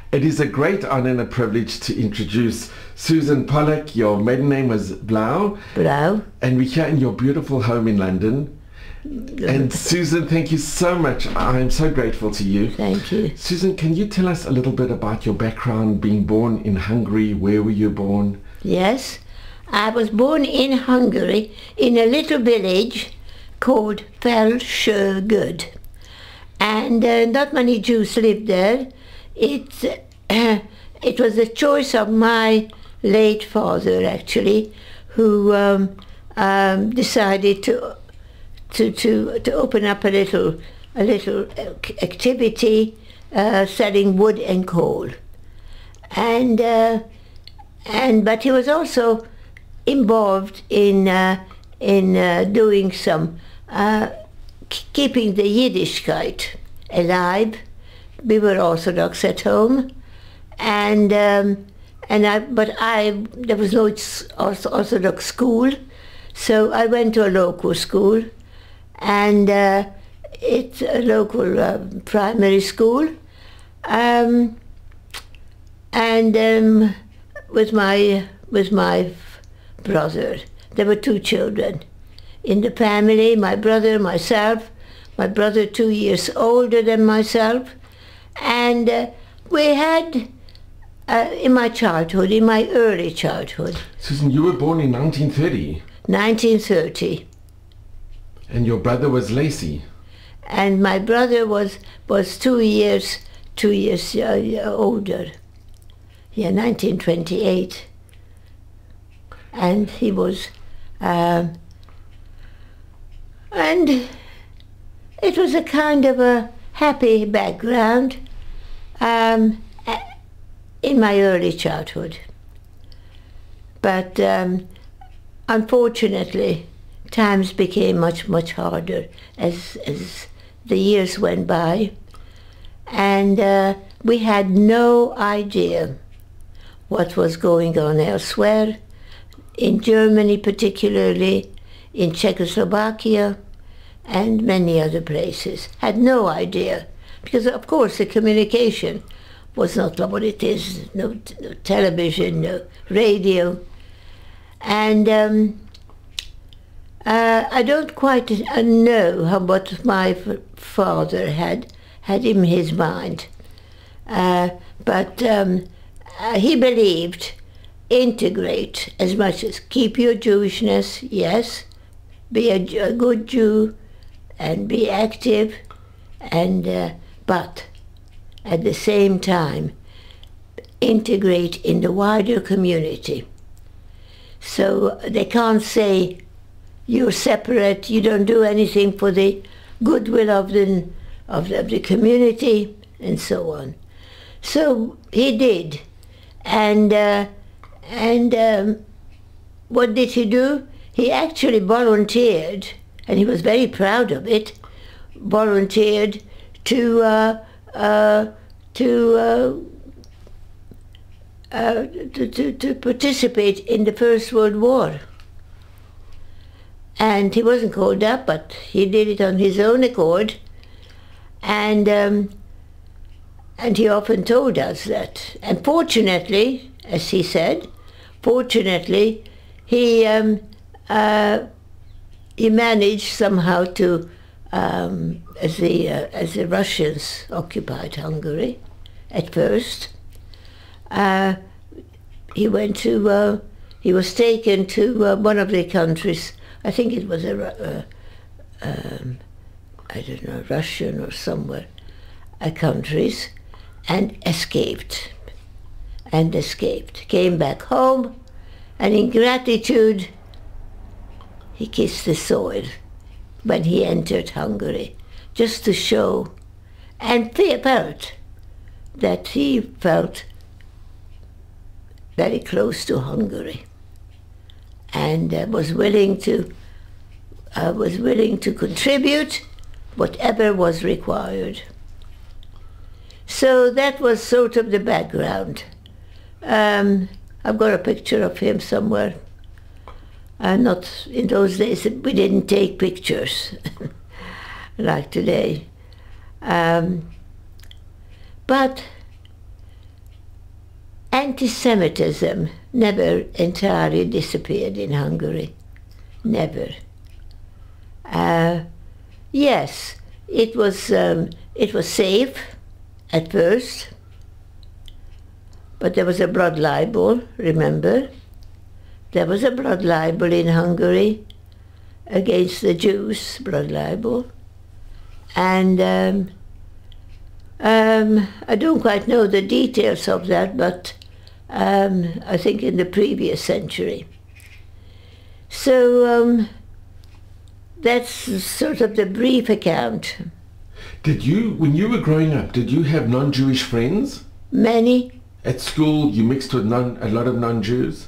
It is a great honor and a privilege to introduce Susan Pollack. Your maiden name was Blau. Blau. And we're here in your beautiful home in London. And Susan, thank you so much. I'm so grateful to you. Thank you. Susan, can you tell us a little bit about your background, being born in Hungary? Where were you born? Yes, I was born in Hungary in a little village called Belsen. And not many Jews lived there. It was the choice of my late father, actually, who decided to open up a little activity selling wood and coal, but he was also involved in doing some keeping the Yiddishkeit alive. We were Orthodox at home, there was no Orthodox school, so I went to a local school, and it's a local primary school, with my brother. There were two children in the family, my brother, myself. My brother 2 years older than myself. And we had, in my early childhood. Susan, you were born in 1930. 1930. And your brother was Lacey. And my brother was 2 years older. Yeah, 1928. And he was, and it was a kind of a happy background in my early childhood. But unfortunately, times became much harder as the years went by, and we had no idea what was going on elsewhere, in Germany particularly, in Czechoslovakia, and many other places. Had no idea, because of course the communication was not what it is, no television, no radio. And I don't quite know what my father had in his mind, but he believed integrate as much as keep your Jewishness, yes, be a good Jew, and be active, and but at the same time integrate in the wider community. So they can't say you're separate, you don't do anything for the goodwill of the community, and so on. So he did, and what did he do? He actually volunteered, and he was very proud of it, volunteered to participate in the First World War. And he wasn't called up, but he did it on his own accord, and he often told us that. And fortunately, as he said, fortunately, he managed somehow to, as the Russians occupied Hungary at first, he was taken to one of the countries, I think it was I don't know, Russian or somewhere, countries, and escaped, came back home, and in gratitude, he kissed the soil when he entered Hungary, just to show, and felt that he felt very close to Hungary, and was willing to contribute whatever was required. So that was sort of the background. I've got a picture of him somewhere. Not in those days, we didn't take pictures like today. But anti-Semitism never entirely disappeared in Hungary. Never. Yes, it was safe at first, but there was a blood libel, remember? There was a blood libel in Hungary against the Jews, blood libel. And I don't quite know the details of that, but I think in the previous century. So that's sort of the brief account. Did you, when you were growing up, did you have non-Jewish friends? Many. At school, you mixed with a lot of non-Jews?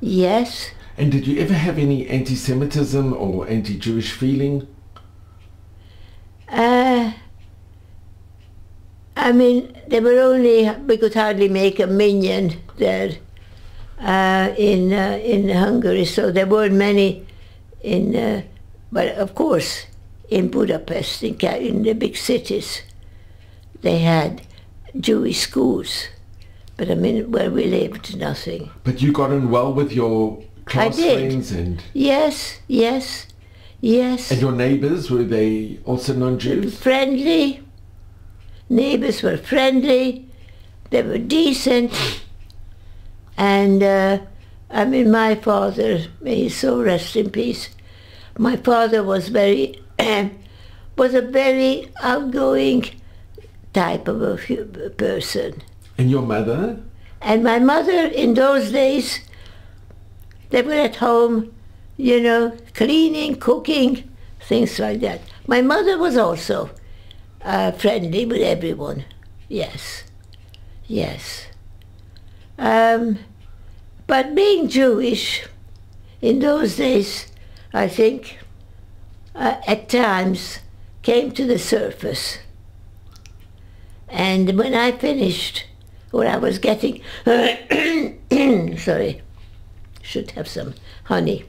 Yes. And did you ever have any anti-Semitism or anti-Jewish feeling? I mean, there were only, we could hardly make a minyan there in Hungary, so there weren't many but of course in Budapest, in the big cities, they had Jewish schools, but I mean, where we lived, nothing. But you got on well with your class I did. friends and... Yes, yes, yes. And your neighbours, were they also non-Jews? Friendly. Neighbours were friendly. They were decent. And I mean, my father, may his soul rest in peace, my father was was a very outgoing type of a person. And your mother? And my mother, in those days, they were at home, you know, cleaning, cooking, things like that. My mother was also friendly with everyone. Yes, yes. But being Jewish, in those days, I think, at times, came to the surface. And when I finished, or I was getting, sorry, should have some honey.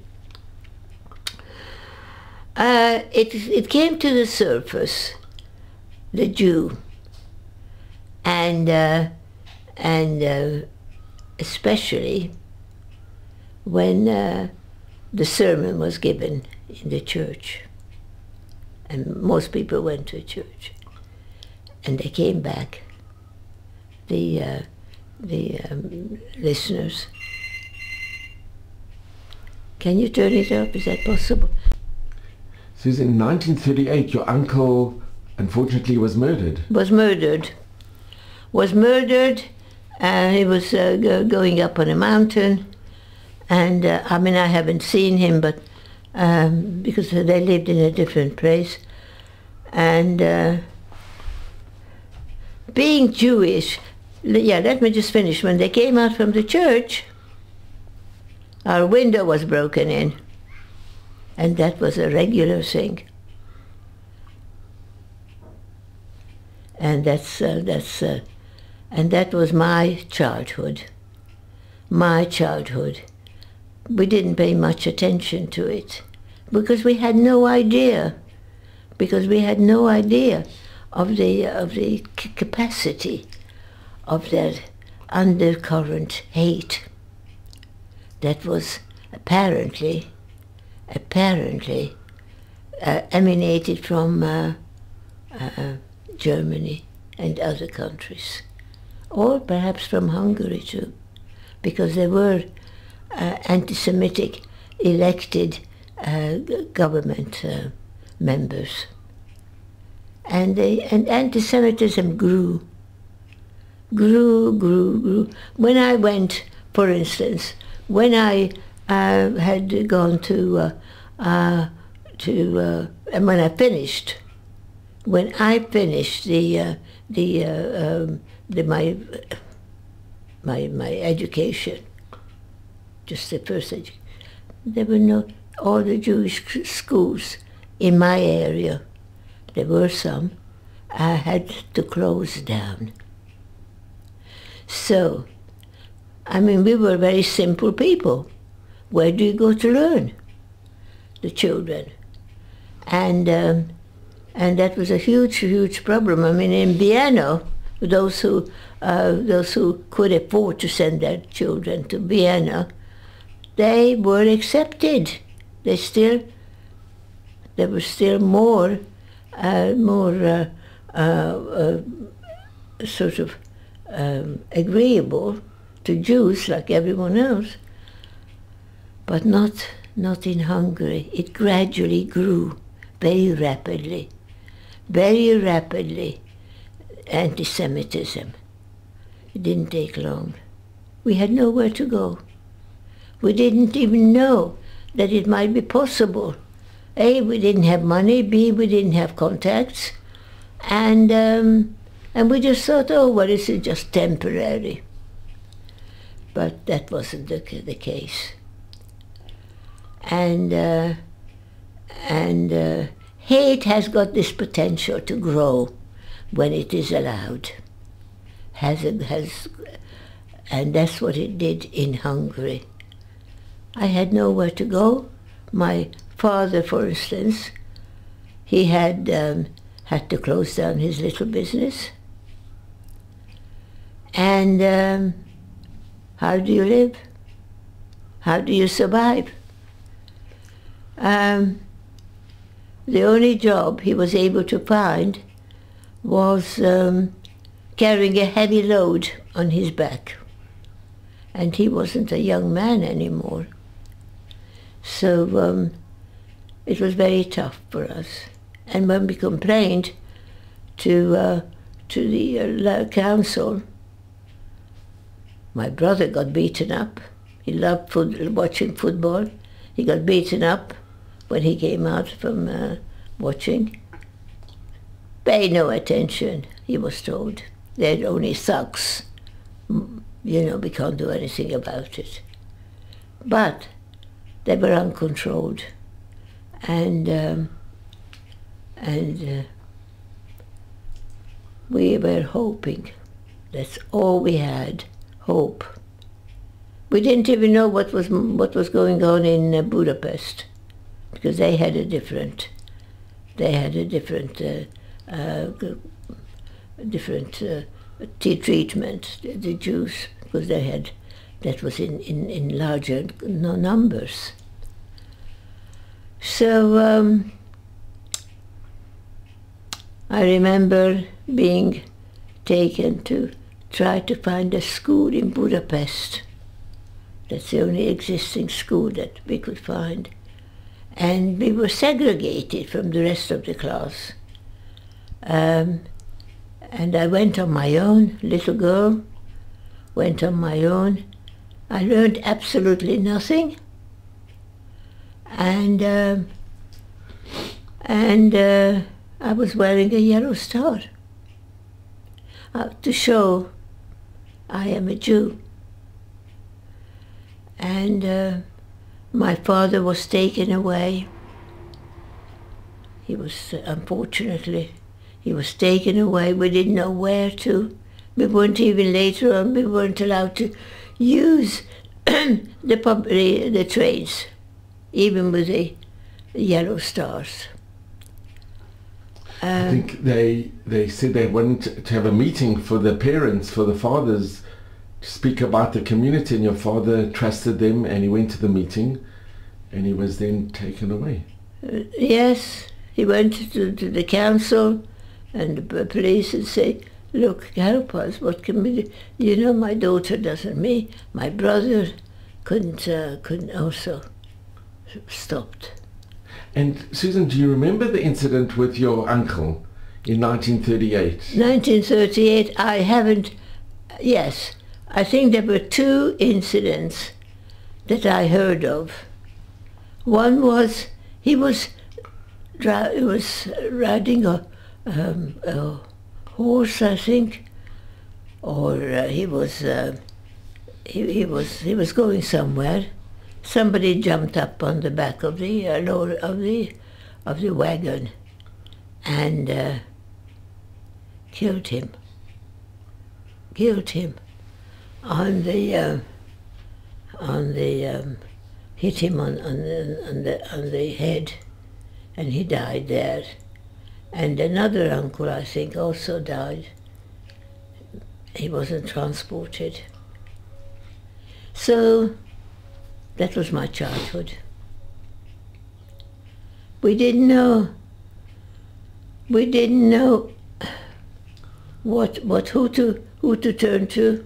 It came to the surface, the Jew, and especially when the sermon was given in the church, and most people went to church, and they came back, the listeners. Can you turn it up? Is that possible? Susan, in 1938, your uncle unfortunately was murdered. Was murdered. Was murdered. He was going up on a mountain, and I mean, I haven't seen him, but because they lived in a different place, and being Jewish, yeah, let me just finish. When they came out from the church, our window was broken in, and that was a regular thing. And and that was my childhood. My childhood. We didn't pay much attention to it because we had no idea. Because we had no idea of the capacity of that undercurrent hate that was apparently emanated from Germany and other countries, or perhaps from Hungary too, because there were anti-Semitic elected government members, and anti-Semitism grew. When I went, for instance, when I had gone to and when I finished my education, just the first education, there were all the Jewish schools in my area, there were some, I had to close down. So, I mean, we were very simple people. Where do you go to learn? The children. And that was a huge, huge problem. I mean, in Vienna, those who could afford to send their children to Vienna, they were accepted. There were still more sort of agreeable to Jews like everyone else, but not in Hungary. It gradually grew very rapidly, anti-Semitism. It didn't take long. We had nowhere to go. We didn't even know that it might be possible. A, we didn't have money. B, we didn't have contacts. And we just thought, oh, well, this is just temporary. But that wasn't the case. And hate has got this potential to grow when it is allowed. And that's what it did in Hungary. I had nowhere to go. My father, for instance, he had to close down his little business. And how do you live? How do you survive? The only job he was able to find was carrying a heavy load on his back. And he wasn't a young man anymore. So it was very tough for us. And when we complained to the council, my brother got beaten up. He loved watching football. He got beaten up when he came out from watching. Pay no attention, he was told. They're only thugs. You know, we can't do anything about it. But they were uncontrolled. And we were hoping. That's all we had, hope. We didn't even know what was going on in Budapest, because they had a different treatment, the Jews, because that was in larger numbers. So I remember being taken to try to find a school in Budapest. That's the only existing school that we could find. And we were segregated from the rest of the class. And I went on my own, little girl, went on my own. I learned absolutely nothing. And I was wearing a yellow star to show I am a Jew. And my father was taken away. He was, unfortunately, he was taken away. We didn't know where to. We weren't even later on, we weren't allowed to use the trains, even with the yellow stars. I think they said they wanted to have a meeting for the parents, for the fathers, to speak about the community, and your father trusted them and he went to the meeting and he was then taken away. Yes, he went to the council and the police and said, look, help us, what can we do? You know, my daughter doesn't, my brother couldn't also, stopped. And Susan, do you remember the incident with your uncle in 1938? 1938, I haven't, yes. I think there were two incidents that I heard of. One was he was riding a horse, I think, or he was going somewhere. Somebody jumped up on the back of the wagon and killed him. Hit him on the head, and he died there. And another uncle, I think, also died. he wasn't transported. So that was my childhood. We didn't know who to turn to,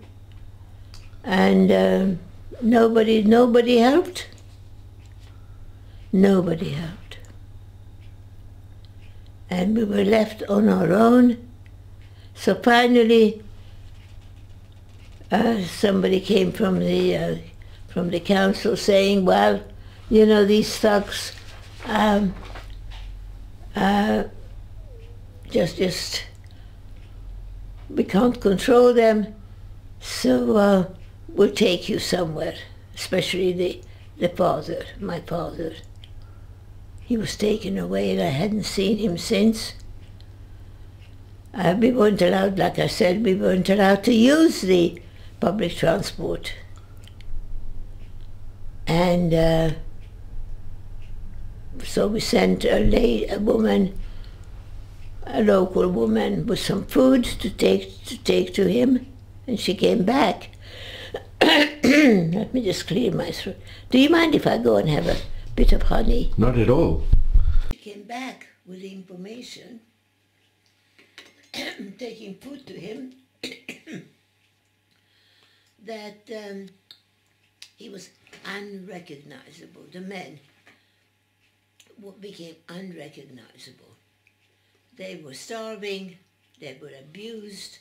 and nobody helped. Nobody helped, and we were left on our own. So finally, somebody came from the council saying, "Well, you know, these thugs, just we can't control them, so we'll take you somewhere." Especially the father, my father. He was taken away, and I hadn't seen him since. We weren't allowed, like I said, we weren't allowed to use the public transport. And so we sent a woman, a local woman, with some food to take to him, and she came back. Let me just clear my throat. Do you mind if I go and have a bit of honey? Not at all. She came back with the information, taking food to him, that he was unrecognizable. The men became unrecognizable. They were starving, they were abused,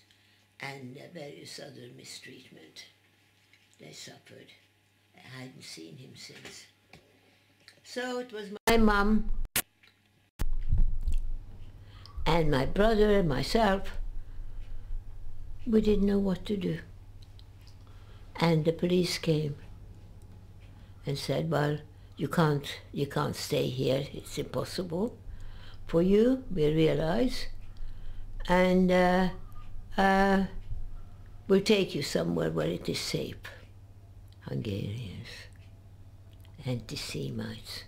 and various other mistreatment. They suffered. I hadn't seen him since. So it was my mum and my brother and myself. We didn't know what to do. And the police came and said, "Well, you can't stay here. It's impossible for you, we realize. And we'll take you somewhere where it is safe." Hungarians, anti-Semites.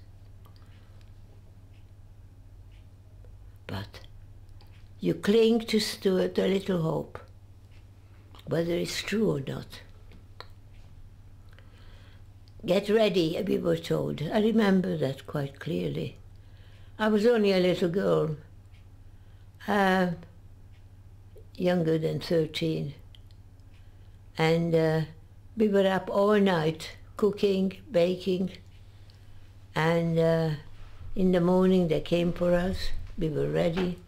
But you cling to a little hope, whether it's true or not. Get ready, we were told. I remember that quite clearly. I was only a little girl, younger than 13, and we were up all night cooking, baking, and in the morning they came for us. We were ready,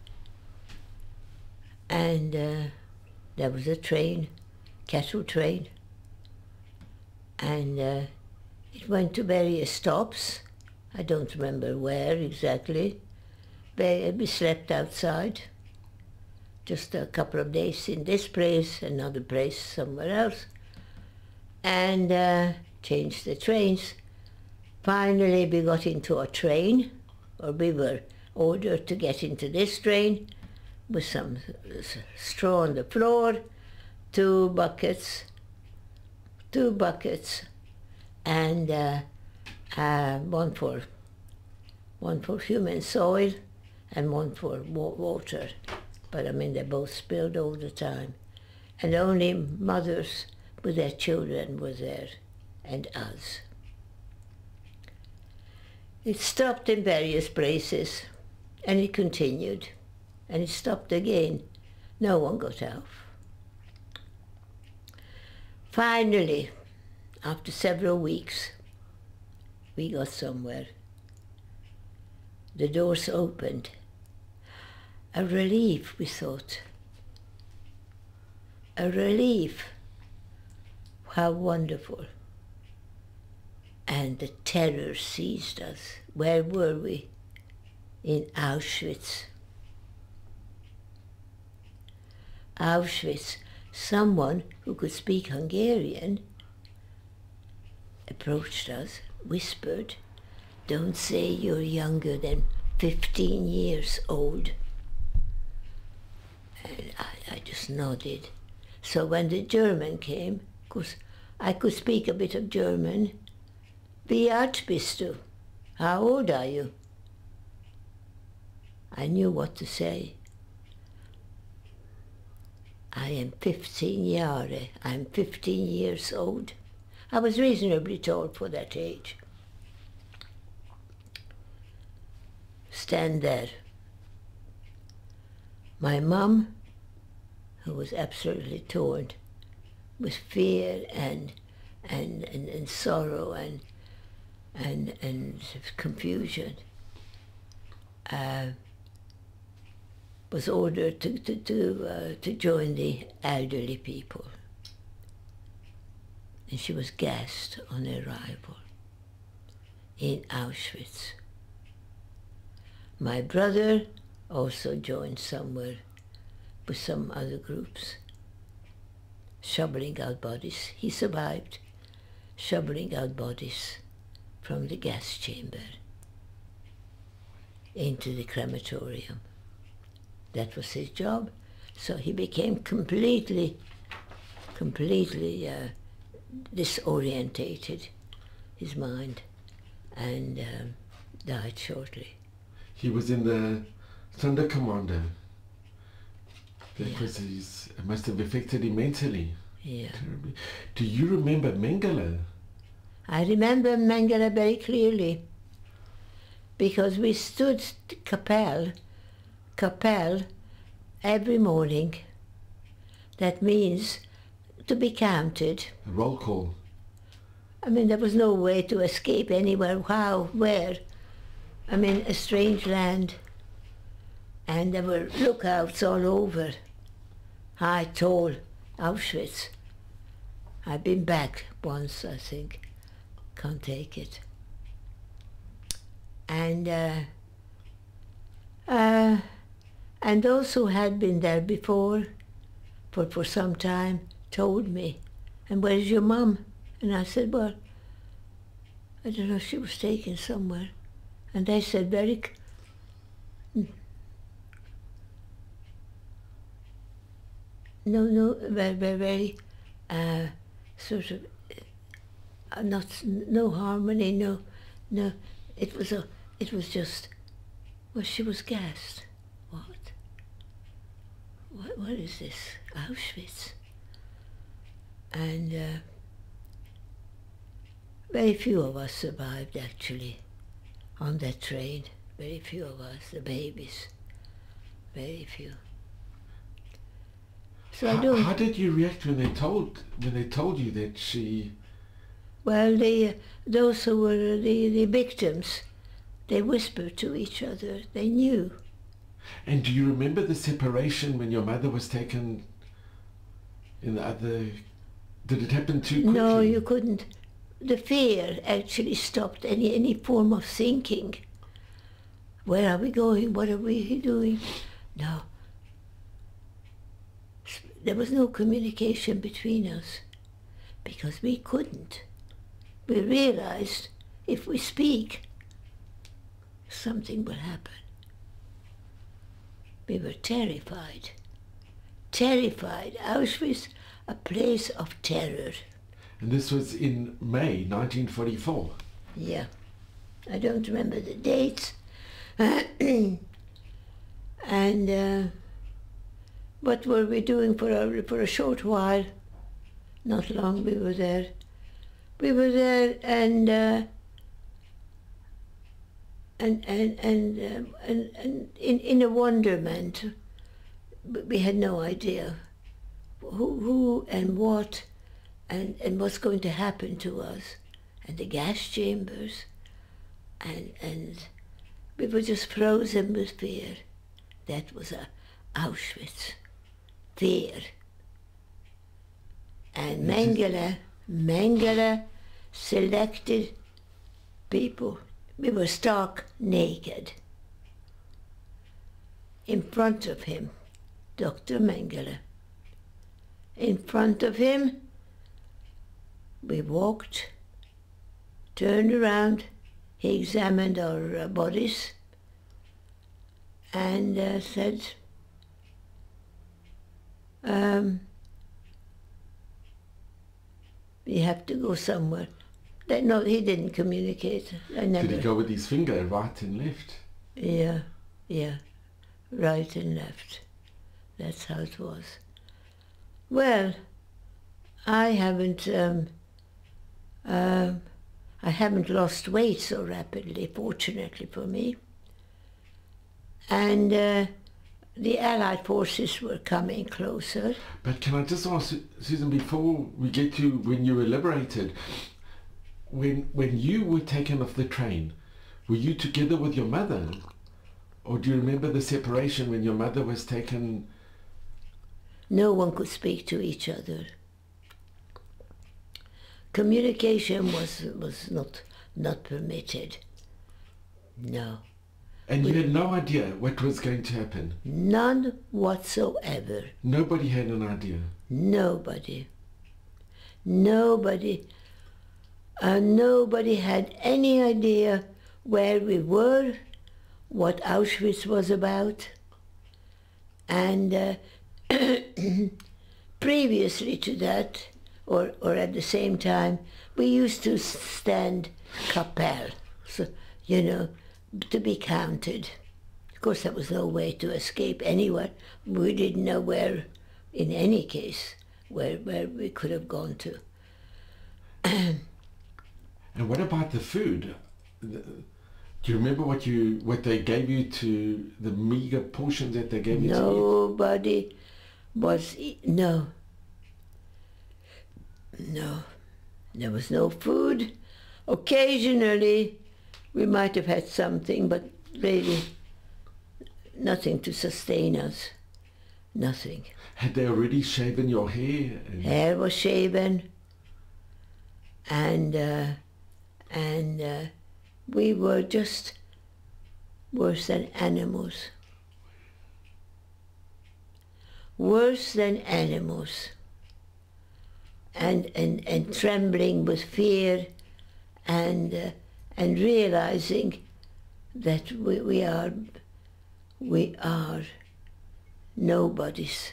and there was a train, cattle train, and it went to various stops. I don't remember where exactly. We slept outside, just a couple of days in this place, another place somewhere else, and changed the trains. Finally we got into a train, or we were ordered to get into this train with some straw on the floor, two buckets, and one for human soil and one for water. But I mean, they both spilled all the time, and only mothers with their children were there, and us. It stopped in various places, and it continued, and it stopped again. No one got out. Finally, after several weeks, we got somewhere. The doors opened. A relief, we thought. A relief. How wonderful. And the terror seized us. Where were we? In Auschwitz. Auschwitz. Someone who could speak Hungarian approached us, whispered, "Don't say you're younger than 15 years old." And I just nodded. So when the German came, because I could speak a bit of German, "Wie alt bist du? How old are you?" I knew what to say. I am 15 jahre. I'm 15 years old. I was reasonably tall for that age. Stand there. My mum, who was absolutely torn with fear and sorrow and confusion, was ordered to join the elderly people. And she was gassed on arrival in Auschwitz. My brother also joined somewhere with some other groups, shoveling out bodies. He survived shoveling out bodies from the gas chamber into the crematorium. That was his job. So he became completely disorientated, his mind, and died shortly. He was in the Sonderkommando. That was it must have affected him mentally. Yeah. Terribly. Do you remember Mengele? I remember Mengele very clearly, because we stood Kapelle every morning. That means to be counted. A roll call. I mean, there was no way to escape anywhere. How? Where? I mean, a strange land. And there were lookouts all over. High, tall, Auschwitz. I've been back once, I think. Can't take it. And those who had been there before, for some time, told me, "And where's your mum?" And I said, "Well, I don't know, she was taken somewhere." And they said very very sort of no harmony, no. It was just, well, she was gassed. What? What is this? Auschwitz? And very few of us survived, actually, on that train. Very few of us, the babies. Very few. So How did you react when they told you that she? Well, those who were the victims, they whispered to each other. They knew. And do you remember the separation when your mother was taken in the other? Did it happen too quickly? No, you couldn't. The fear actually stopped any form of thinking. Where are we going? What are we doing? No. There was no communication between us because we couldn't. We realized if we speak, something will happen. We were terrified. Terrified. Auschwitz, a place of terror. And this was in May 1944. Yeah. I don't remember the dates. And what were we doing for a short while? Not long we were there. We were there and in a wonderment. We had no idea who and what and what's going to happen to us, and the gas chambers, and we were just frozen with fear. That was Auschwitz. Fear. And Mengele selected people. We were stark naked. In front of him, Dr. Mengele. In front of him, we walked, turned around, he examined our bodies and said, "We have to go somewhere." No, he didn't communicate. Did he go with his finger right and left? Yeah, right and left. That's how it was. Well, I haven't lost weight so rapidly, fortunately for me. And the Allied forces were coming closer. But can I just ask, Susan, before we get to when you were liberated, when you were taken off the train, were you together with your mother? Or do you remember the separation when your mother was taken? No one could speak to each other. Communication was not permitted. No. And you had no idea what was going to happen? None whatsoever. Nobody had an idea? Nobody. Nobody. Nobody had any idea where we were, what Auschwitz was about. And previously to that, or at the same time, we used to stand Kapell, so, you know, to be counted. Of course, there was no way to escape anywhere. We didn't know where, in any case, where we could have gone to. And what about the food? Do you remember what they gave you to, the meager portions that they gave you to eat? Nobody was, no. There was no food. Occasionally we might have had something, but really nothing to sustain us. Nothing. Had they already shaven your hair? Hair was shaven, and we were just worse than animals. Worse than animals. And trembling with fear, and realizing that we are nobodies.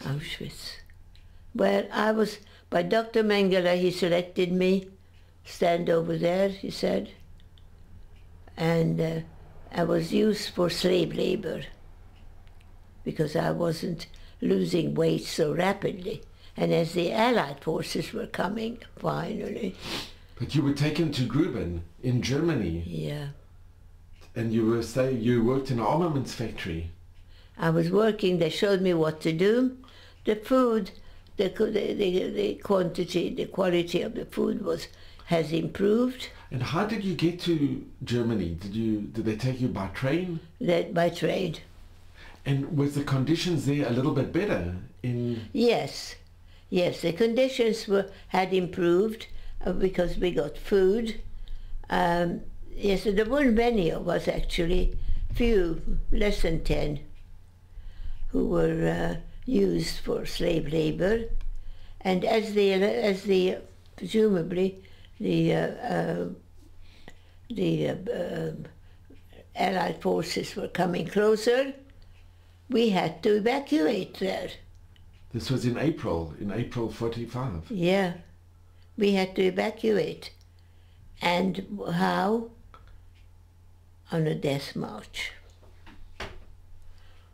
Auschwitz. Well, I was, by Dr. Mengele, he selected me, stand over there, he said, and I was used for slave labor because I wasn't losing weight so rapidly. And as the Allied forces were coming, finally. But you were taken to Gruben in Germany. Yeah. And you worked in an armaments factory. I was working, they showed me what to do. The food, the quantity, the quality of the food has improved. And how did you get to Germany? Did they take you by train? By train. And was the conditions there a little bit better? Yes, the conditions had improved because we got food. Yes, there weren't many of us actually, few, less than 10, who were used for slave labor. And as the presumably the Allied forces were coming closer, we had to evacuate there. This was in April 45. Yeah, we had to evacuate. And how? On a death march.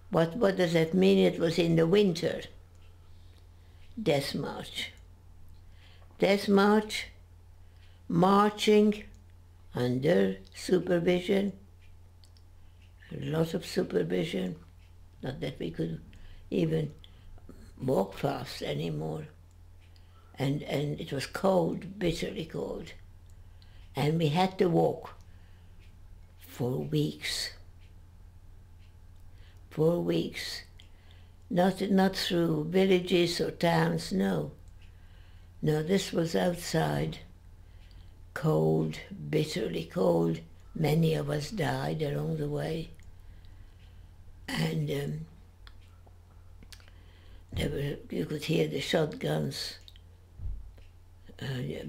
What does that mean? It was in the winter. Death march. Death march, marching under supervision, a lot of supervision. Not that we could even walk fast anymore. And it was cold, bitterly cold. And we had to walk for weeks. 4 weeks. Not through villages or towns, no. No, this was outside. Cold, bitterly cold. Many of us died along the way. And you could hear the shotguns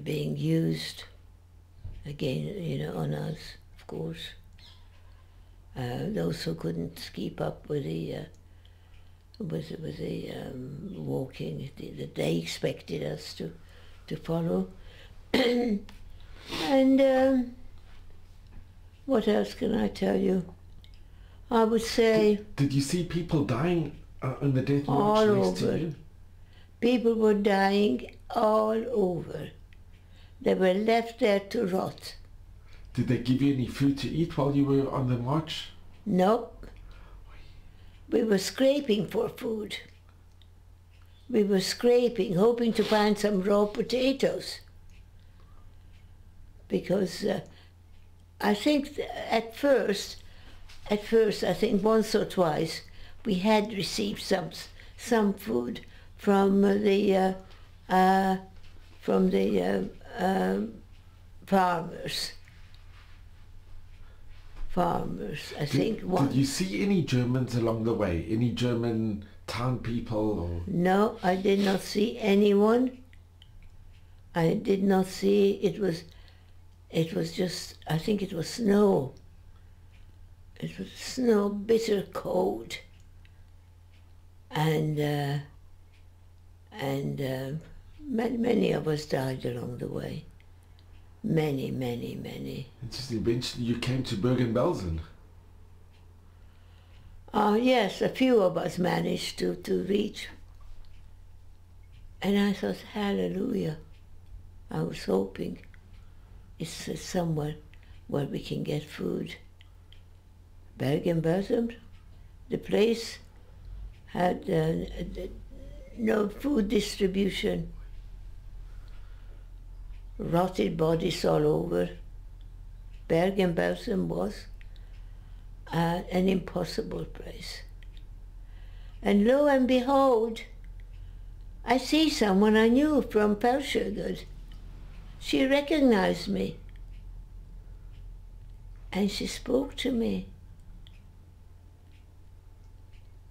being used again, on us, of course. Those who couldn't keep up with the walking that they expected us to follow. And what else can I tell you? I would say... Did you see people dying On the death all march next to over. you? People were dying all over. They were left there to rot. Did they give you any food to eat while you were on the march? Nope. We were scraping for food. We were scraping, hoping to find some raw potatoes. Because I think at first, I think once or twice, we had received some food from the farmers. I think once. Did you see any Germans along the way? Any German town people? Or? No, I did not see anyone. I did not see. It was just. I think it was snow. It was snow, bitter cold, and many of us died along the way. Many. And just eventually you came to Bergen, Belsen. Yes, a few of us managed to reach. And I thought, hallelujah. I was hoping it's somewhere where we can get food. Bergen, Belsen, the place had no food distribution. Rotted bodies all over. Bergen, Belsen was an impossible place. And lo and behold, I see someone I knew from Belsen. She recognized me. And she spoke to me.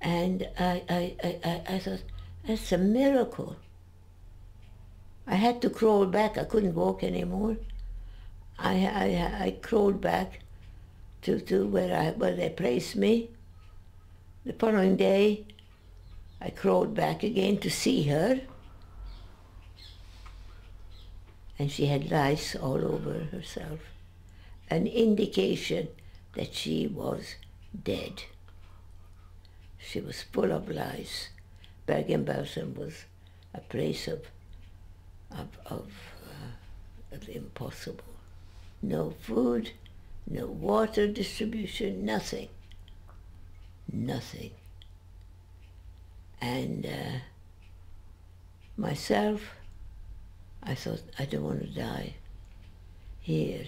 And I thought, that's a miracle. I had to crawl back. I couldn't walk anymore. I crawled back to where they placed me. The following day, I crawled back again to see her. And she had lice all over herself. An indication that she was dead. She was full of lice. Bergen, Belsen was a place of impossible. No food, no water distribution, nothing. Nothing. And myself, I thought, I don't want to die here.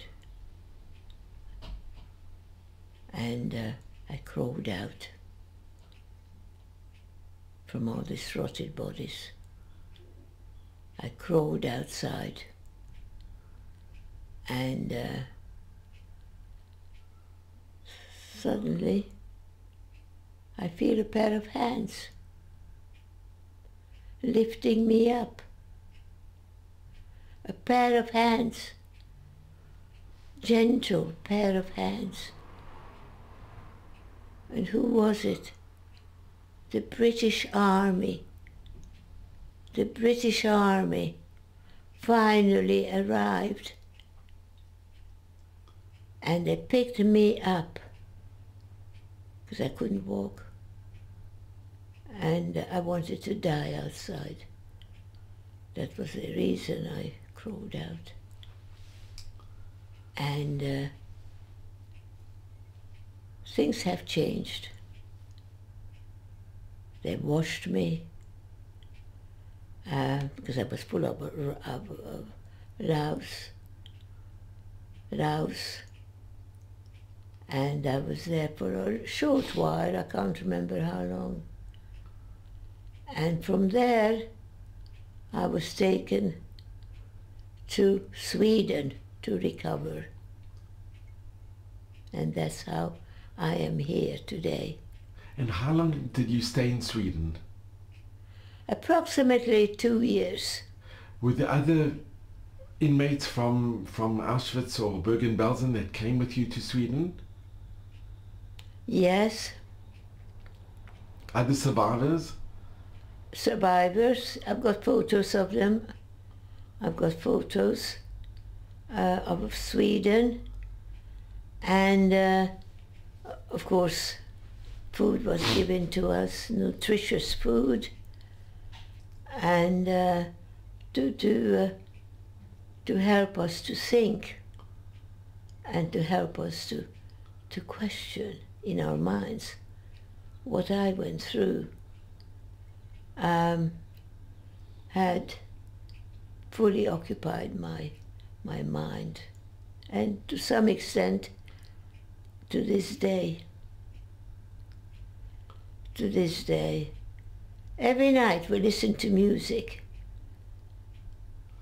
And I crawled out from all these rotted bodies. I crawled outside, and suddenly I feel a pair of hands lifting me up. A pair of hands, gentle pair of hands. And who was it? The British Army. The British Army finally arrived, and they picked me up because I couldn't walk, and I wanted to die outside. That was the reason I crawled out. And things have changed. They washed me. Because I was full of louse, and I was there for a short while, I can't remember how long. And from there, I was taken to Sweden to recover. And that's how I am here today. And how long did you stay in Sweden? Approximately 2 years. Were there other inmates from Auschwitz or Bergen-Belsen that came with you to Sweden? Yes. Other survivors? Survivors. I've got photos of them. I've got photos of Sweden. And of course, food was given to us, nutritious food, and to help us to think and to help us to question in our minds what I went through. Had fully occupied my mind, and to some extent to this day, every night we listened to music,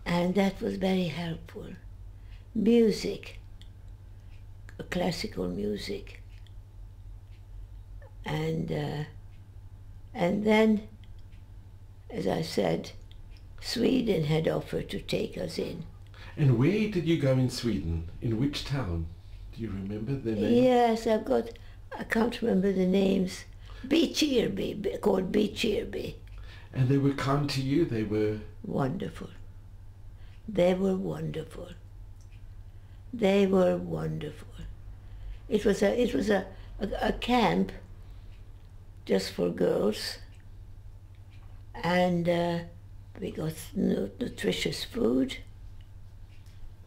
and that was very helpful. Music, classical music, and then, as I said, Sweden had offered to take us in. And where did you go in Sweden? In which town? Do you remember the name? Yes, I can't remember the names. Beechirby, called Beechirby. And they were kind to you? They were... Wonderful. They were wonderful. They were wonderful. It was a camp just for girls, and we got nutritious food,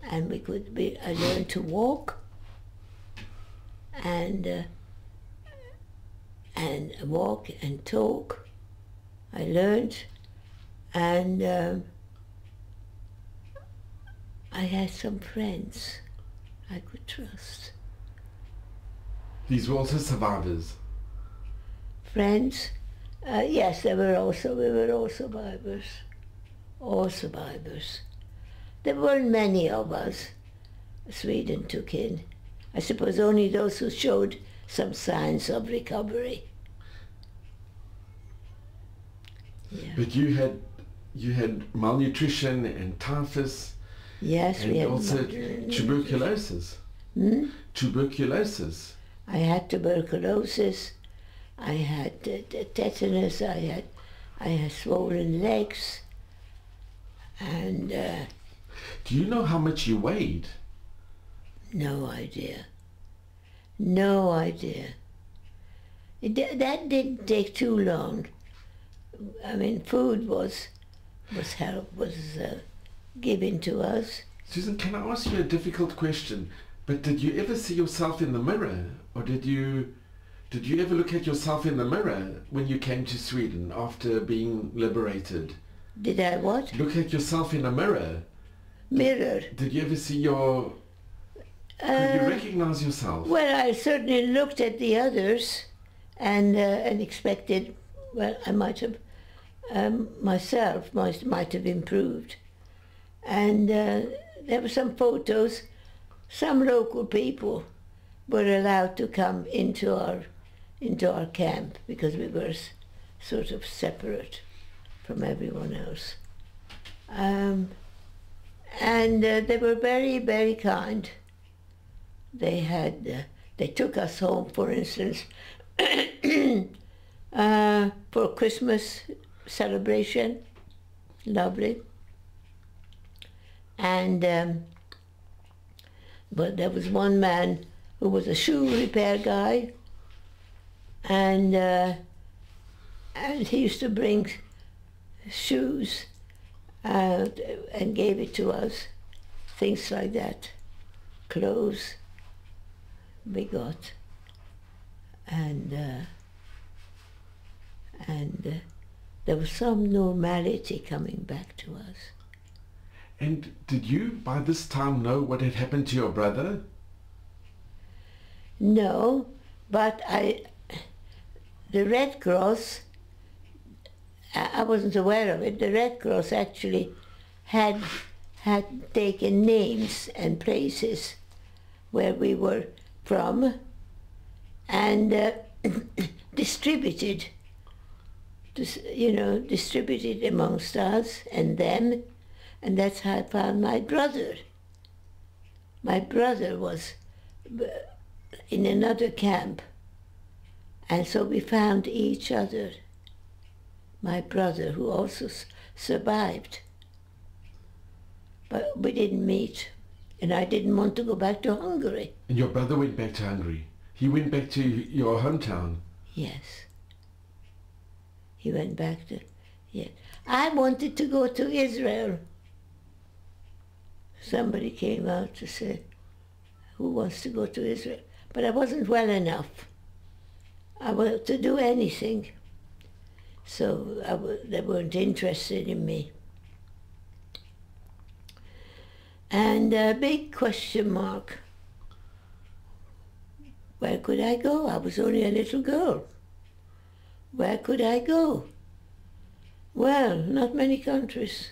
and I learned to walk, and walk and talk. I learned, and I had some friends I could trust. These were also survivors? Friends? Yes, we were all survivors. All survivors. There weren't many of us Sweden took in. I suppose only those who showed some signs of recovery. Yeah. But you had malnutrition and typhus. Yes, and we had also tuberculosis. Hmm? Tuberculosis. I had tuberculosis. I had tetanus. I had swollen legs. And do you know how much you weighed? No idea. No idea. That didn't take too long. I mean, food was given to us. Susan, can I ask you a difficult question? But did you ever see yourself in the mirror, or did you ever look at yourself in the mirror when you came to Sweden after being liberated? Did I what? Look at yourself in a mirror. Mirror. Did you ever see your... could you recognize yourself? Well, I certainly looked at the others and expected, well, I might have, myself might have improved. And there were some photos. Some local people were allowed to come into our camp because we were sort of separate from everyone else. And they were very, very kind. They took us home, for instance, for Christmas celebration. Lovely. And but there was one man who was a shoe repair guy, and he used to bring shoes and gave it to us, things like that, clothes we got, and there was some normality coming back to us. And did you by this time know what had happened to your brother? No, but the Red Cross, I wasn't aware of it. The Red Cross actually had taken names and places where we were from and distributed amongst us and them, and that's how I found my brother. My brother was in another camp, and so we found each other. My brother, who also survived, but we didn't meet, and I didn't want to go back to Hungary. And your brother went back to Hungary? He went back to your hometown? Yes. He went back to, yeah. I wanted to go to Israel. Somebody came out to say, who wants to go to Israel? But I wasn't well enough to do anything. So they weren't interested in me. And a big question mark. Where could I go? I was only a little girl. Where could I go? Well, not many countries.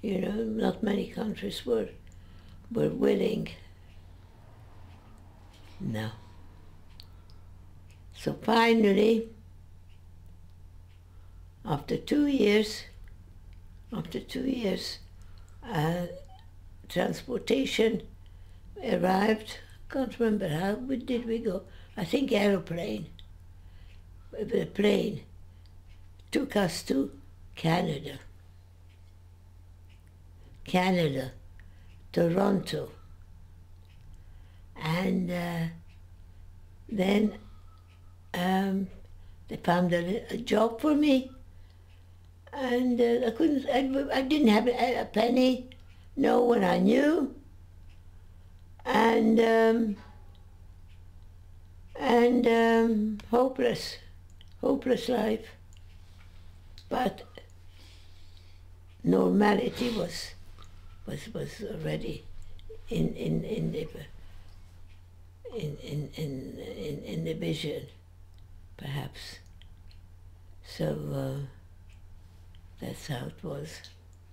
You know, not many countries were willing. No. So finally, after 2 years, transportation arrived. I can't remember how did we go. I think aeroplane. The plane took us to Canada. Canada, Toronto. And then they found a job for me. And I didn't have a penny, no one I knew. And hopeless life. But normality was already in the vision, perhaps. So that's how it was.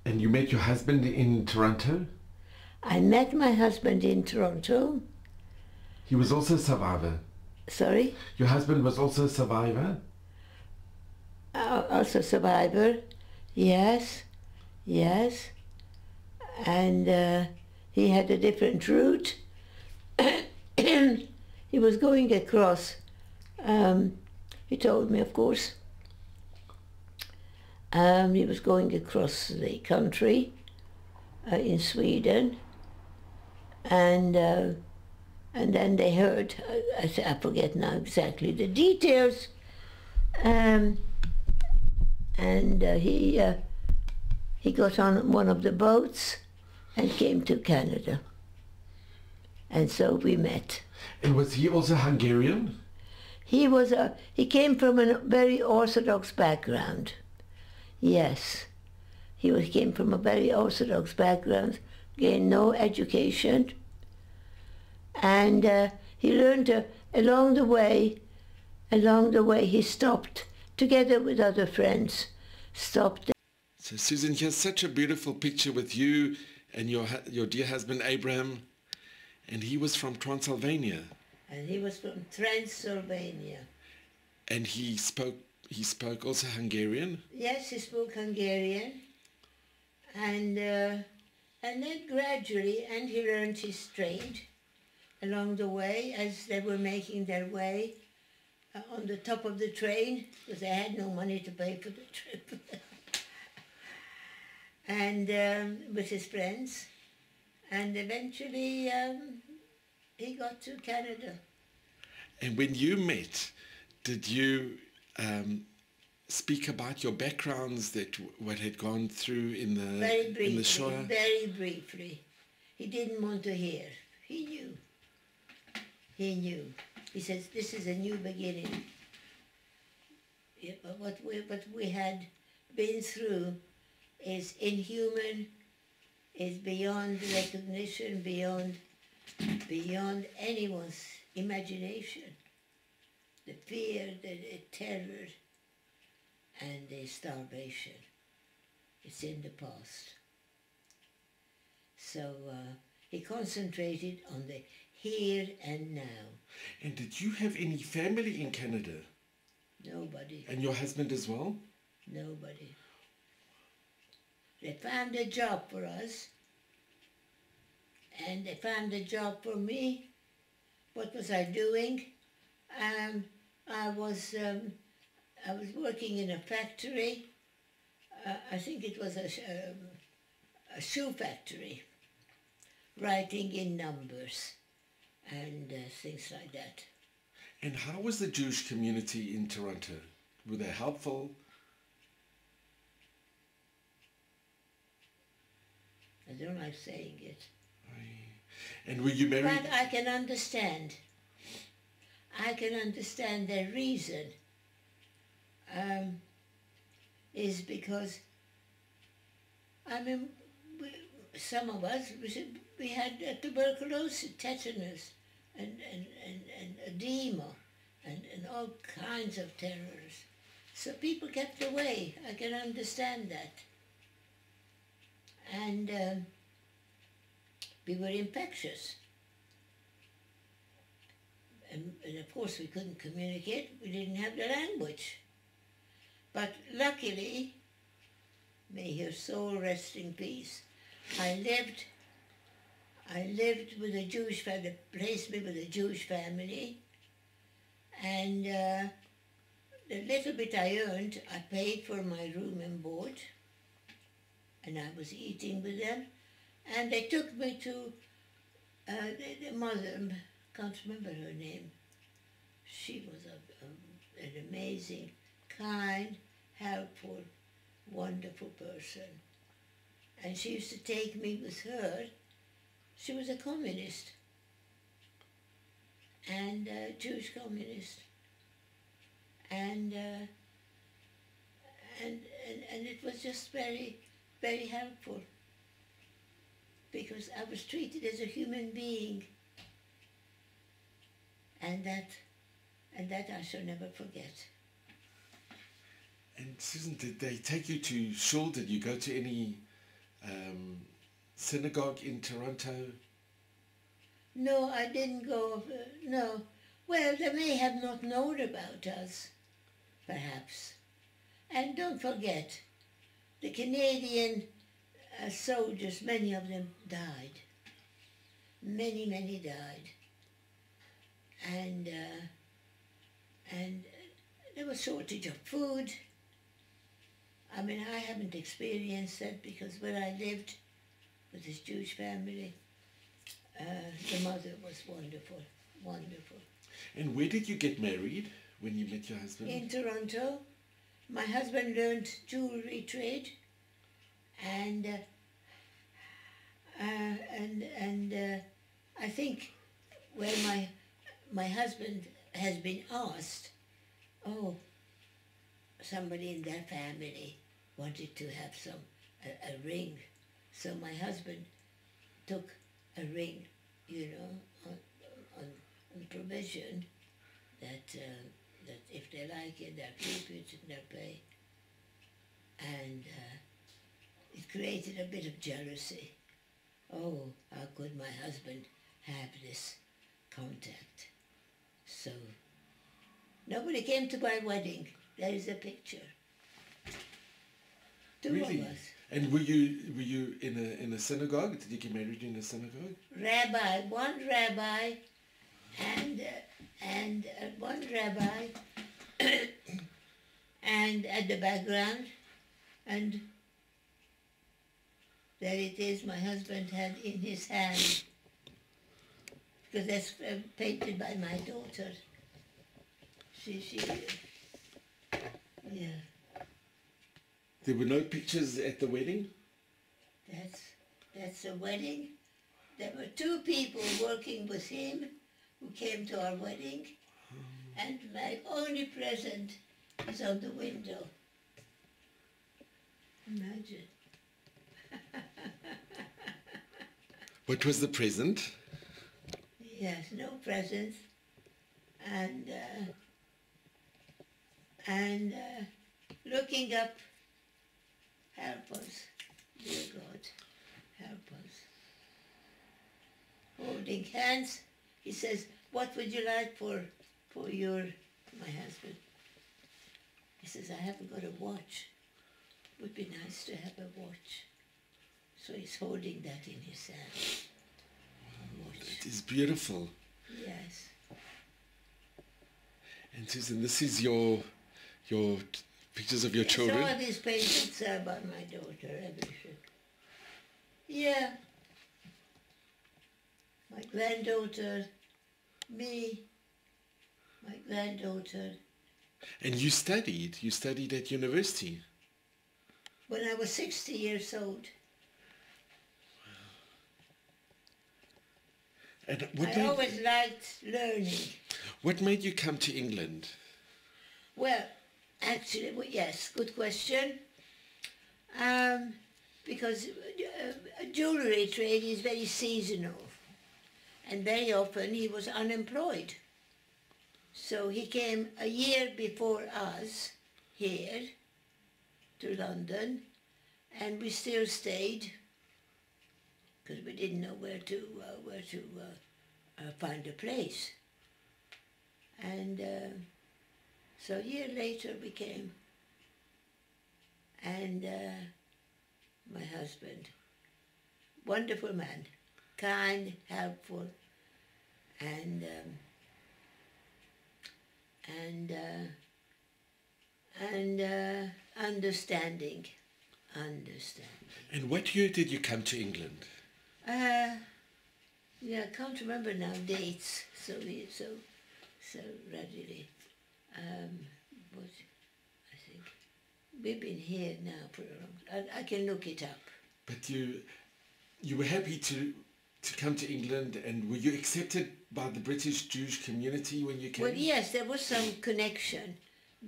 And you met your husband in Toronto? I met my husband in Toronto. He was also a survivor. Sorry? Your husband was also a survivor? Also survivor, yes. And he had a different route. He was going across, he told me, of course, he was going across the country in Sweden, and then they heard, I forget now exactly the details, and he got on one of the boats and came to Canada, and so we met. And was he also Hungarian? He came from a very Orthodox background. Yes, he came from a very Orthodox background, gained no education, and he learned along the way he stopped, together with other friends, stopped. So Susan, here's such a beautiful picture with you and your dear husband Abraham, and he was from Transylvania. And he was from Transylvania. And he spoke also Hungarian? Yes, he spoke Hungarian, and then gradually, and he learned his trade along the way as they were making their way on the top of the train, because they had no money to pay for the trip. And with his friends, and eventually he got to Canada. And when you met, did you speak about your backgrounds, what had gone through in the Shoah? Very briefly. He didn't want to hear. He knew. He says, this is a new beginning. Yeah, but what we had been through is inhuman, is beyond recognition, beyond anyone's imagination. The fear, the terror, and the starvation. It's in the past. So he concentrated on the here and now. And did you have any family in Canada? Nobody. And your husband as well? Nobody. They found a job for us, and they found a job for me. What was I doing? I was working in a factory. I think it was a shoe factory, writing in numbers and things like that. And how was the Jewish community in Toronto? Were they helpful? I don't like saying it. And were you married? But I can understand. I can understand their reason. Is because, I mean, some of us, we had tuberculosis, tetanus, and edema, and all kinds of terrors. So people kept away. I can understand that. And we were infectious. And of course we couldn't communicate. We didn't have the language. But luckily, may her soul rest in peace, I lived with a Jewish family, placed me with a Jewish family, and the little bit I earned, I paid for my room and board, and I was eating with them, and they took me to the mother, can't remember her name. She was an amazing, kind, helpful, wonderful person. And she used to take me with her. She was a communist, and a Jewish communist. And it was just very, very helpful, because I was treated as a human being. And that I shall never forget. And Susan, did they take you to shul? Did you go to any synagogue in Toronto? No, I didn't go. No. Well, they may have not known about us, perhaps. And don't forget, the Canadian soldiers, many of them died. Many, many died. And there was shortage of food. I mean, I haven't experienced that, because when I lived with this Jewish family, the mother was wonderful, wonderful. And where did you get married when you met your husband? In Toronto. My husband learned jewelry trade, and I think when my husband has been asked, oh, somebody in their family wanted to have a ring, so my husband took a ring, on provision that if they like it, they'll keep it and they'll pay. And it created a bit of jealousy. Oh, how could my husband have this contact? So nobody came to my wedding. There is a picture. Two Really? of us. And were you in a synagogue? Did you get married in a synagogue? One rabbi, and one rabbi, and at the background, and there it is. My husband had in his hand, because that's painted by my daughter. Yeah. There were no pictures at the wedding? That's a wedding. There were two people working with him who came to our wedding, and my only present is on the window. Imagine. What was the present? Yes, no presents, and looking up, help us, dear God, help us. Holding hands, he says, what would you like for my husband? He says, I haven't got a watch. It would be nice to have a watch. So he's holding that in his hand. It is beautiful. Yes. And Susan, this is your pictures of your children? Some of these paintings are about my daughter, everything. Yeah. My granddaughter, me, My granddaughter. And you studied at university. When I was 60 years old. And I always liked learning. What made you come to England? Well, actually, yes, good question. Because jewellery trade is very seasonal. And very often he was unemployed. So he came a year before us here to London, and we still stayed because we didn't know where to find a place. And so a year later we came, and my husband, wonderful man, kind, helpful, and understanding. And what year did you come to England? Yeah, I can't remember now dates so readily. But I think we've been here now for a long time. I can look it up. But you were happy to come to England, and were you accepted by the British Jewish community when you came? Well, yes, there was some connection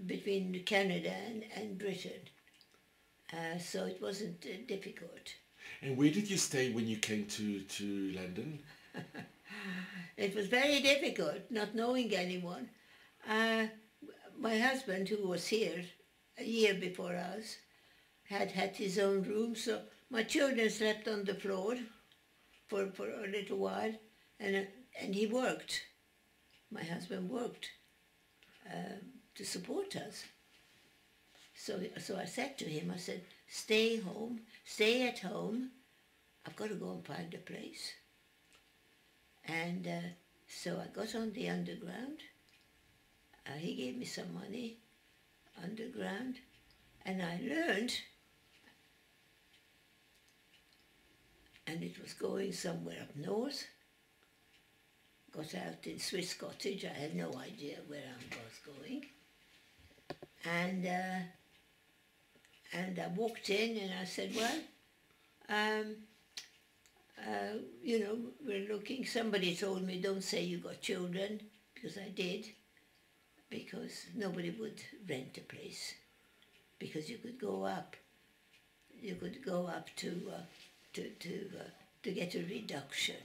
between Canada and Britain, so it wasn't difficult. And where did you stay when you came to London? It was very difficult, not knowing anyone. My husband, who was here a year before us, had his own room, so my children slept on the floor for a little while, and he worked. My husband worked to support us. So I said to him, I said, stay at home, I've got to go and find a place. And so I got on the underground. He gave me some money, underground, and I learned, and it was going somewhere up north. Got out in Swiss Cottage. I had no idea where I was going. And I walked in and I said, well, we're looking. Somebody told me, don't say you got children, because I did, because nobody would rent a place, because you could go up. You could go up to get a reduction.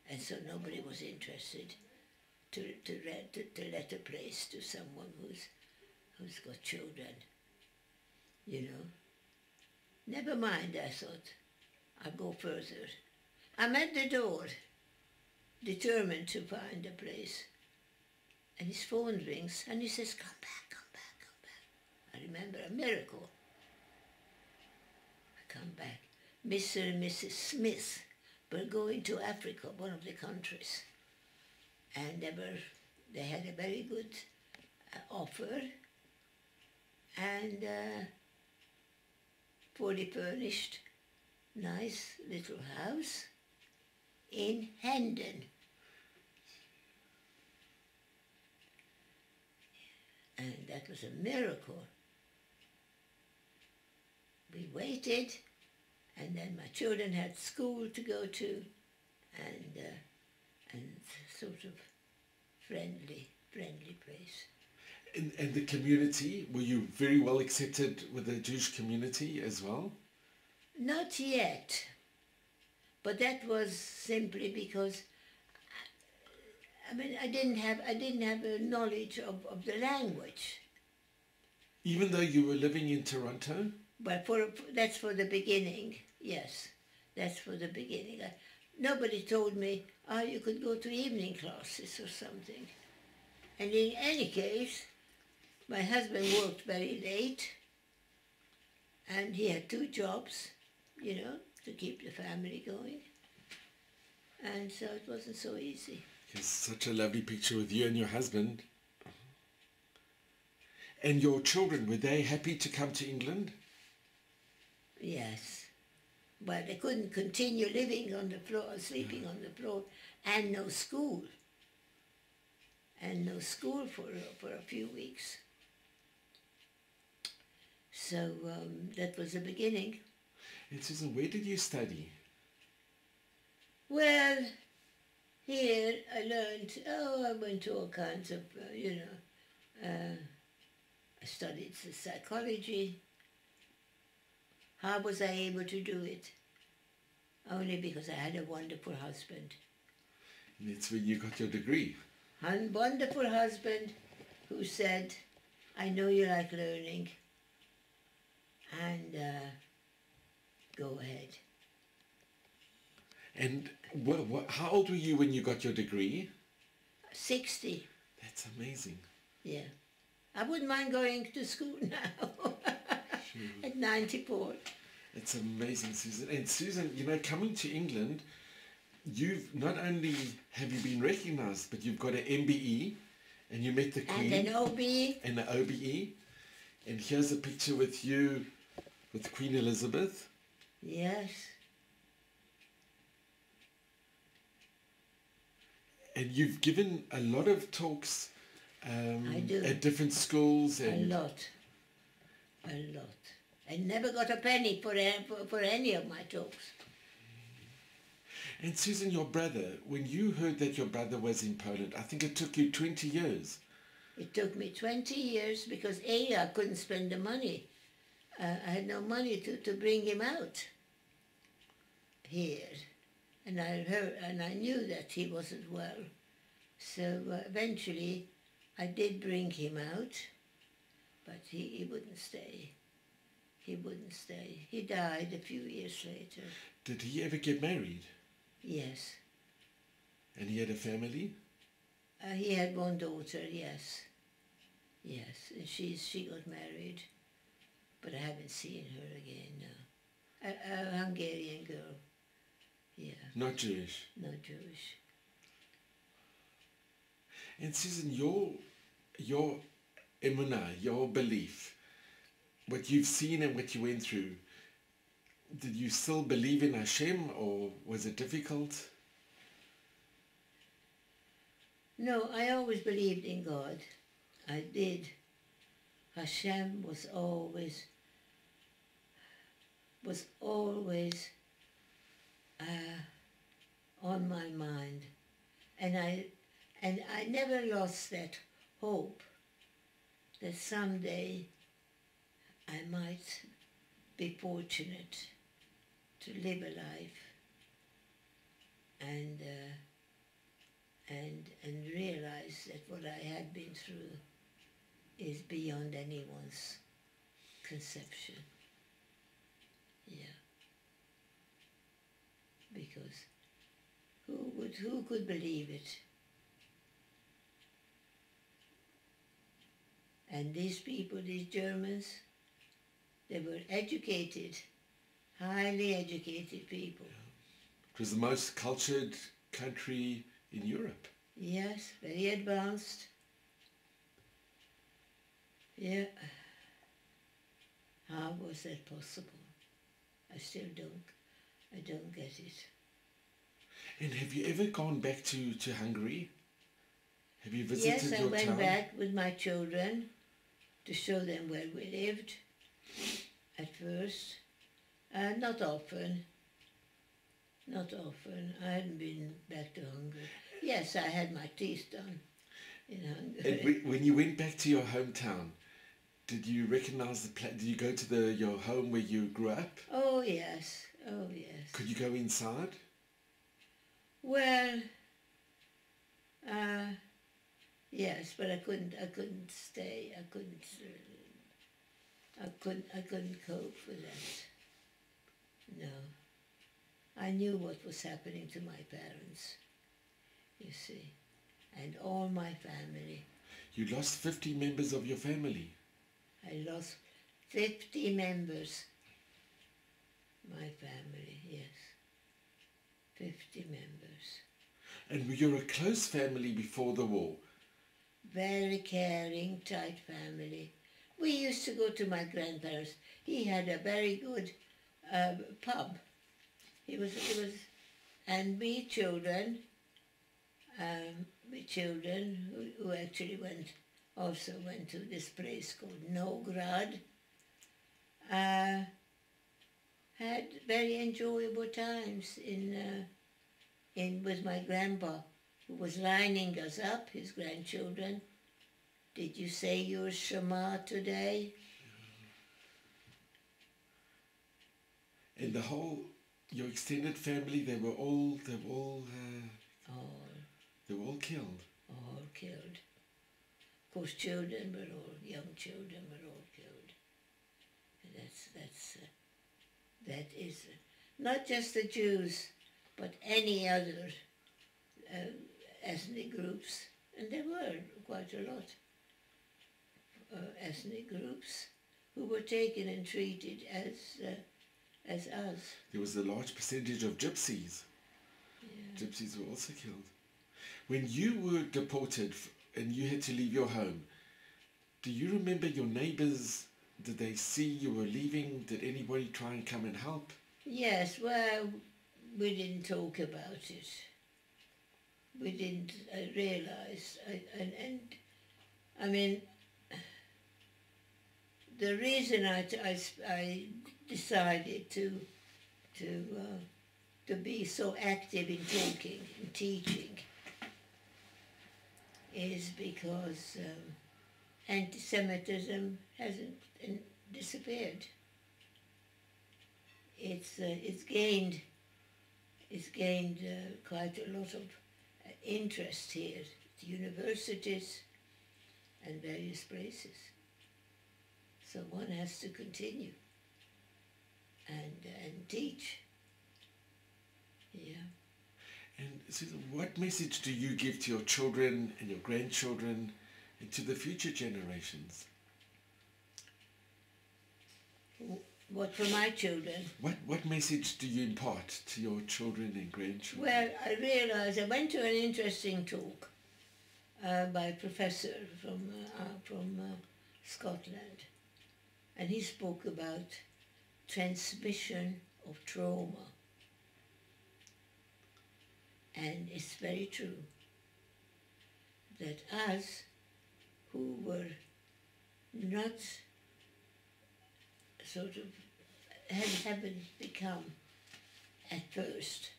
And so nobody was interested to let a place to someone who's got children, you know. Never mind, I thought, I'll go further. I'm at the door, determined to find a place. And his phone rings and he says, come back, come back, come back. I remember a miracle. I come back. Mr. and Mrs. Smith were going to Africa, one of the countries, and they had a very good offer, and fully furnished, nice little house in Hendon. And that was a miracle. We waited. And then my children had school to go to, and sort of friendly place. And the community, were you very well accepted with the Jewish community as well? Not yet, but that was simply because, I didn't have a knowledge of the language. Even though you were living in Toronto? But that's for the beginning, yes. That's for the beginning. Nobody told me, you could go to evening classes or something. And in any case, my husband worked very late, and he had 2 jobs, to keep the family going. And so it wasn't so easy. It's such a lovely picture with you and your husband. And your children, were they happy to come to England? Yes. Well, they couldn't continue living on the floor, sleeping on the floor, and no school. and no school for a few weeks. So that was the beginning. And Susan, where did you study? Well, here I learned, I went to all kinds of, I studied psychology. How was I able to do it? Only because I had a wonderful husband. And that's where you got your degree. A wonderful husband who said, I know you like learning, and go ahead. And how old were you when you got your degree? 60. That's amazing. Yeah. I wouldn't mind going to school now. Sure. At 94. It's amazing, Susan. And Susan, coming to England, you've not only have you been recognised, but you've got an MBE, and you met the Queen. And an OBE. And an OBE. And here's a picture with you with Queen Elizabeth. Yes. And you've given a lot of talks I do. at different schools. And A lot. I never got a penny for any of my talks. And Susan, your brother, when you heard that your brother was in Poland, I think it took you 20 years. It took me 20 years because I couldn't spend the money. I had no money to bring him out here. And I knew that he wasn't well. So eventually I did bring him out, but he wouldn't stay. He wouldn't stay. He died a few years later. Did he ever get married? Yes. And he had a family? He had one daughter, yes. Yes, and she got married, but I haven't seen her again, no. A Hungarian girl, yeah. Not Jewish? Not Jewish. And Susan, your emunah, your belief, what you've seen and what you went through, did you still believe in Hashem, or was it difficult? No, I always believed in God. I did. Hashem was always on my mind, and I never lost that hope that someday I might be fortunate to live a life and realize that what I had been through is beyond anyone's conception. Yeah. Because who could believe it? And these people, these Germans, they were educated, highly educated people. It was the most cultured country in Europe. Yes, very advanced. Yeah. How was that possible? I still don't get it. And have you ever gone back to Hungary? Have you visited your town? Yes, I went back with my children to show them where we lived at first. Not often. Not often. I hadn't been back to Hungary. Yes, I had my teeth done in Hungary. And when you went back to your hometown, did you recognize the place? Did you go to your home where you grew up? Oh yes, oh yes. Could you go inside? Well, yes, but I couldn't stay. I couldn't cope with that. No. I knew what was happening to my parents, you see, and all my family. You lost 50 members of your family. I lost 50 members. My family, yes. 50 members. And you were a close family before the war. Very caring, tight family. We used to go to my grandparents. He had a very good pub. It was, and we children with children who actually also went to this place called Nograd, had very enjoyable times with my grandpa, who was lining us up, his grandchildren. Did you say your Shema today? And your extended family, they were all killed. All killed. Of course, young children were all killed. And that is not just the Jews, but any other ethnic groups, and there were quite a lot ethnic groups who were taken and treated as us. There was a large percentage of gypsies. Yeah. Gypsies were also killed. When you were deported and you had to leave your home, do you remember your neighbors? Did they see you were leaving? Did anybody try and come and help? Yes, well, we didn't talk about it. We didn't realize. I mean, the reason I decided to be so active in talking and teaching is because anti-Semitism hasn't disappeared. It's gained quite a lot of interest here at universities and various places. So one has to continue and teach. Yeah. And Susan, what message do you give to your children and your grandchildren and to the future generations? What for my children? What message do you impart to your children and grandchildren? Well, I realized I went to an interesting talk by a professor from Scotland, and he spoke about transmission of trauma. And it's very true that us who were not sort of haven't become at first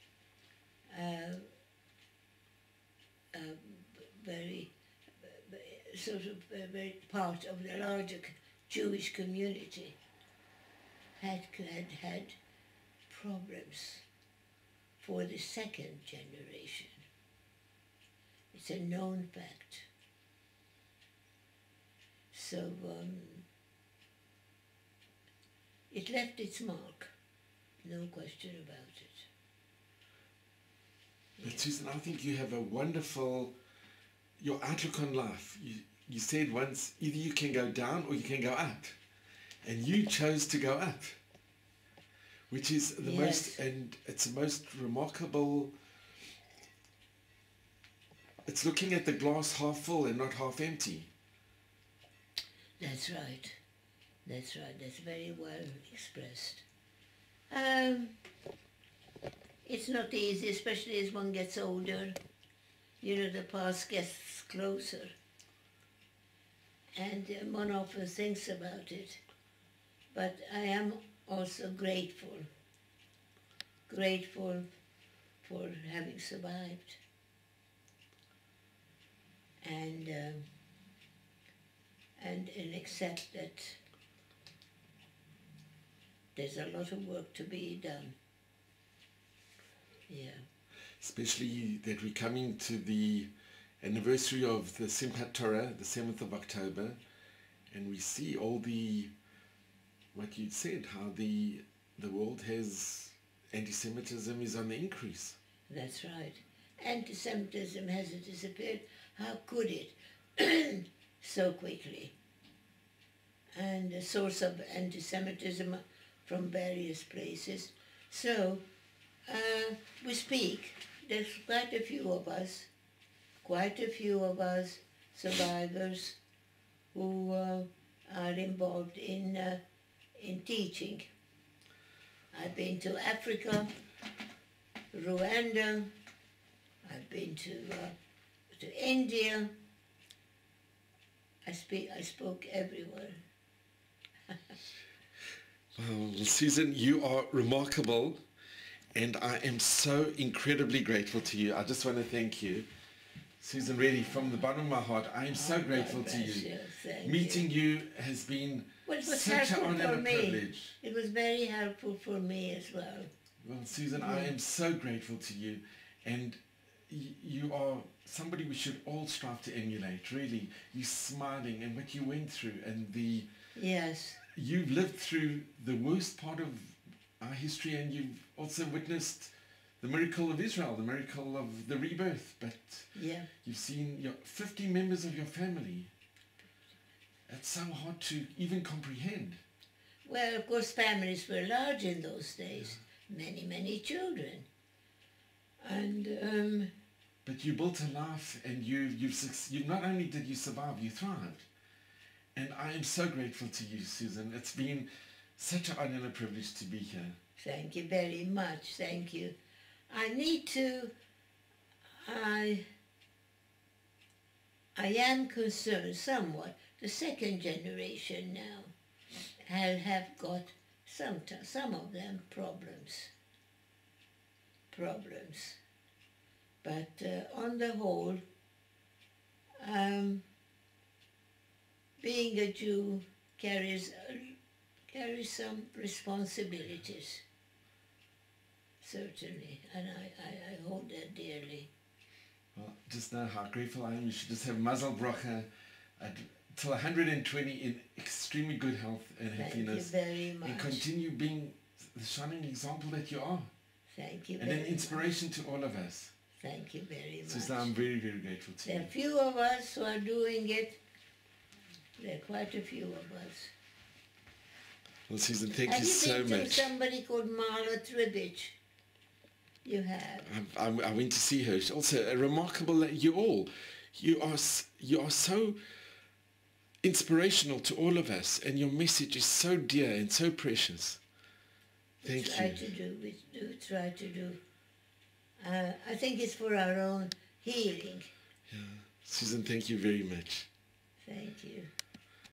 very part of the larger Jewish community had problems for the second generation. It's a known fact. So it left its mark, no question about it. But Susan, I think you have a wonderful, your outlook on life. You said once, either you can go down or you can go up. And you chose to go up, which is the most, and it's the most remarkable. It's looking at the glass half full and not half empty. That's right. That's right. That's very well expressed. It's not easy, especially as one gets older. You know, the past gets closer. And one often thinks about it. But I am also grateful for having survived. And accept that there's a lot of work to be done. Yeah. Especially that we're coming to the anniversary of the Simchat Torah, the 7th of October, and we see all the, what you said, how the world has, anti-Semitism is on the increase. That's right. Anti-Semitism hasn't disappeared. How could it so quickly? And the source of anti-Semitism from various places. So we speak. There's quite a few of us survivors who are involved in teaching. I've been to Africa, Rwanda. I've been to to India. I spoke everywhere. Well, Susan, you are remarkable, and I am so incredibly grateful to you. I just want to thank you. Susan, really, from the bottom of my heart, I am so grateful to you. Meeting you has been such an honor and a privilege. It was very helpful for me as well. Well, Susan, I am so grateful to you, and you are somebody we should all strive to emulate, really. You smiling and what you went through, and Yes. You've lived through the worst part of our history, and you've also witnessed the miracle of Israel, the miracle of the rebirth, but you've seen 50 members of your family. It's so hard to even comprehend. Well, of course, families were large in those days. Many, many children. And but you built a life, and you not only did you survive, you thrived. And I am so grateful to you, Susan. It's been such an honor and a privilege to be here. Thank you very much. Thank you. I am concerned somewhat. The second generation now have got some of them problems. But on the whole, being a Jew carries some responsibilities. Certainly, and I hold that dearly. Well, just know how grateful I am. You should just have Mazel Bracha till 120 in extremely good health and happiness. Thank you very much. And continue being the shining example that you are. Thank you and very an inspiration much. to all of us. Thank you very much. So I'm very, very grateful to you. There are few of us who are doing it. There are quite a few of us. Well, Susan, thank you so Have you been to much. somebody called Marla Tribich? You have. I went to see her. She's also a remarkable. You are so inspirational to all of us, and your message is so dear and so precious. Thank you. We do try to do. I think it's for our own healing. Yeah, Susan, thank you very much. Thank you.